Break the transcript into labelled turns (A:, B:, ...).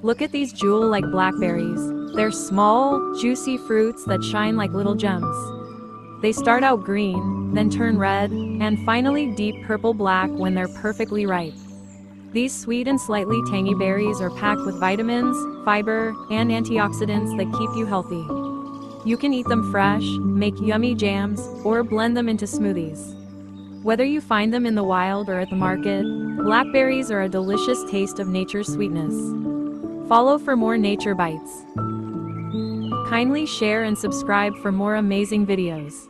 A: Look at these jewel-like blackberries. They're small, juicy fruits that shine like little gems. They start out green, then turn red, and finally deep purple-black when they're perfectly ripe. These sweet and slightly tangy berries are packed with vitamins, fiber, and antioxidants that keep you healthy. You can eat them fresh, make yummy jams, or blend them into smoothies. Whether you find them in the wild or at the market, blackberries are a delicious taste of nature's sweetness. Follow for more Nature Bites. Kindly share and subscribe for more amazing videos.